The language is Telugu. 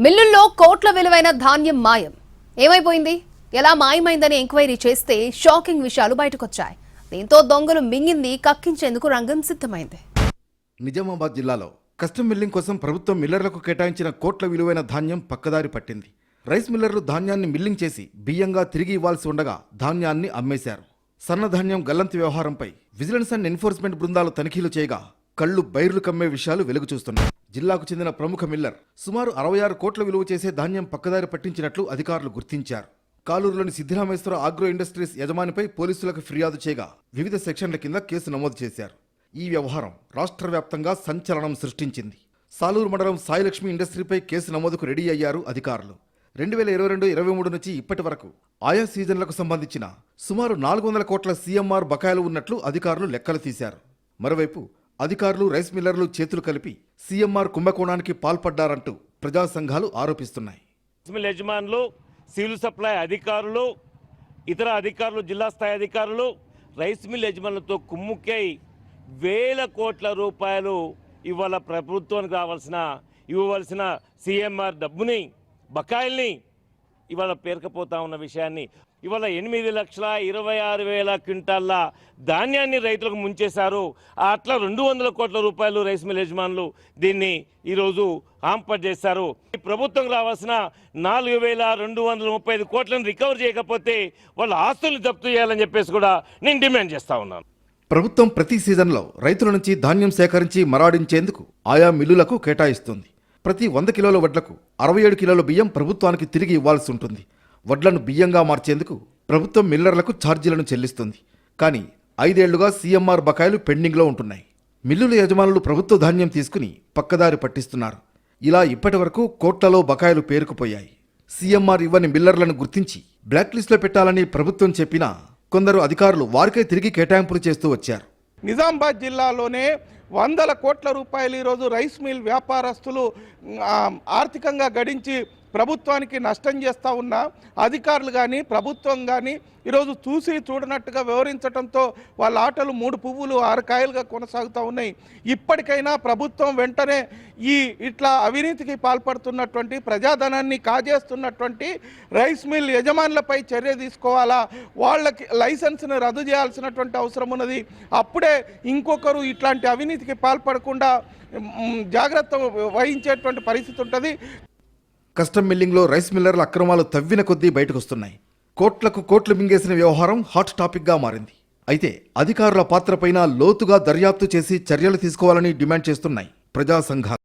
మిల్లుల్లో కోట్ల విలువైన ధాన్యం మాయం. ఏమైపోయింది, ఎలా మాయమైందని ఎంక్వైరీ చేస్తే షాకింగ్ విషయాలు బయటకొచ్చాయి. దీంతో దొంగలు మింగింది కక్కించేందుకు రంగం సిద్ధమైంది. నిజామాబాద్ జిల్లాలో కస్టమ్ మిల్లింగ్ కోసం ప్రభుత్వం మిల్లర్లకు కేటాయించిన కోట్ల విలువైన ధాన్యం పక్కదారి పట్టింది. రైస్ మిల్లర్లు ధాన్యాన్ని మిల్లింగ్ చేసి బియ్యంగా తిరిగి ఇవ్వాల్సి ఉండగా ధాన్యాన్ని అమ్మేశారు. సన్నధాన్యం గల్లంతి వ్యవహారంపై విజిలెన్స్ అండ్ ఎన్ఫోర్స్మెంట్ బృందాలు తనిఖీలు చేయగా కళ్లు బైర్లు కమ్మే విషయాలు వెలుగు చూస్తున్నాయి. జిల్లాకు చెందిన ప్రముఖ మిల్లర్ సుమారు 66 కోట్ల విలువ చేసే ధాన్యం పక్కదారి పట్టించినట్లు అధికారులు గుర్తించారు. కాలూరులోని సిద్ధిరామేశ్వర ఆగ్రో ఇండస్ట్రీస్ యజమానిపై పోలీసులకు ఫిర్యాదు చేయగా వివిధ సెక్షన్ల కింద కేసు నమోదు చేశారు. ఈ వ్యవహారం రాష్ట్ర వ్యాప్తంగా సంచలనం సృష్టించింది. సాలూరు మండలం సాయిలక్ష్మి ఇండస్ట్రీపై కేసు నమోదుకు రెడీ అయ్యారు అధికారులు. 2022-23 నుంచి ఇప్పటి వరకు ఆయా సీజన్లకు సంబంధించిన సుమారు 400 కోట్ల సీఎంఆర్ బకాయిలు ఉన్నట్లు అధికారులు లెక్కలు తీశారు. మరోవైపు అధికారులు రైస్ మిల్లర్లు చేతులు కలిపి సీఎంఆర్ కుంభకోణానికి పాల్పడ్డారంటూ ప్రజా సంఘాలు ఆరోపిస్తున్నాయి. యజమానులు, సివిల్ సప్లై అధికారులు, ఇతర అధికారులు, జిల్లా స్థాయి అధికారులు రైస్ మిల్ యజమానులతో కుమ్ముక్కై వేల కోట్ల రూపాయలు ఇవాళ ప్రభుత్వానికి ఇవ్వవలసిన సీఎంఆర్ డబ్బుని, బకాయిల్ని ఇవాళ పేరుకపోతా ఉన్న విషయాన్ని, ఇవాళ 8,26,000 క్వింటాళ్ళ ధాన్యాన్ని రైతులకు ముంచేశారు. అట్లా 200 కోట్ల రూపాయలు రైస్ మిల్ యజమానులు దీన్ని ఈరోజు ఆంపట్ చేశారు. ప్రభుత్వం రావాల్సిన 4,235 కోట్లను రికవర్ చేయకపోతే వాళ్ళ ఆస్తుల్ని జప్తు చేయాలని చెప్పేసి కూడా నేను డిమాండ్ చేస్తా ఉన్నాను. ప్రభుత్వం ప్రతి సీజన్లో రైతుల నుంచి ధాన్యం సేకరించి మరాడించేందుకు ఆయా మిల్లులకు కేటాయిస్తుంది. ప్రతి 100 కిలోల వడ్లకు 67 కిలోల బియ్యం ప్రభుత్వానికి తిరిగి ఇవ్వాల్సి ఉంటుంది. వడ్లను బియ్యంగా మార్చేందుకు ప్రభుత్వం మిల్లర్లకు ఛార్జీలను చెల్లిస్తుంది. కానీ 5 ఏళ్లుగా సీఎంఆర్ బకాయిలు పెండింగ్లో ఉంటున్నాయి. మిల్లుల యజమానులు ప్రభుత్వ ధాన్యం తీసుకుని పక్కదారి పట్టిస్తున్నారు. ఇలా ఇప్పటి వరకు కోట్లలో బకాయిలు పేరుకుపోయాయి. సీఎంఆర్ ఇవ్వని మిల్లర్లను గుర్తించి బ్లాక్ లిస్టులో పెట్టాలని ప్రభుత్వం చెప్పినా కొందరు అధికారులు వారికే తిరిగి కేటాయింపులు చేస్తూ వచ్చారు. నిజామాబాద్ జిల్లాలోనే 100 కోట్ల రూపాయలు ఈరోజు రైస్ మిల్ వ్యాపారస్తులు ఆర్థికంగా గడించి ప్రభుత్వానికి నష్టం చేస్తూ ఉన్న అధికారులు కానీ ప్రభుత్వం కానీ ఈరోజు చూసి చూడనట్టుగా వ్యవహరించడంతో వాళ్ళ ఆటలు 3 పువ్వులు 6 కాయలుగా కొనసాగుతూ ఉన్నాయి. ఇప్పటికైనా ప్రభుత్వం వెంటనే ఇట్లా అవినీతికి పాల్పడుతున్నటువంటి, ప్రజాధనాన్ని కాజేస్తున్నటువంటి రైస్ మిల్ యజమానులపై చర్య తీసుకోవాలా, వాళ్ళకి లైసెన్స్ను రద్దు చేయాల్సినటువంటి అవసరం ఉన్నది. అప్పుడే ఇంకొకరు ఇట్లాంటి అవినీతికి పాల్పడకుండా జాగ్రత్త వహించేటువంటి పరిస్థితి ఉంటుంది. కస్టమ్ మిల్లింగ్లో రైస్ మిల్లర్ల అక్రమాలు తవ్విన కొద్దీ బయటకొస్తున్నాయి. కోట్లకు కోట్లు మింగేసిన వ్యవహారం హాట్ టాపిక్గా మారింది. అయితే అధికారుల పాత్రపైన లోతుగా దర్యాప్తు చేసి చర్యలు తీసుకోవాలని డిమాండ్ చేస్తున్నాయి ప్రజా సంఘాలు.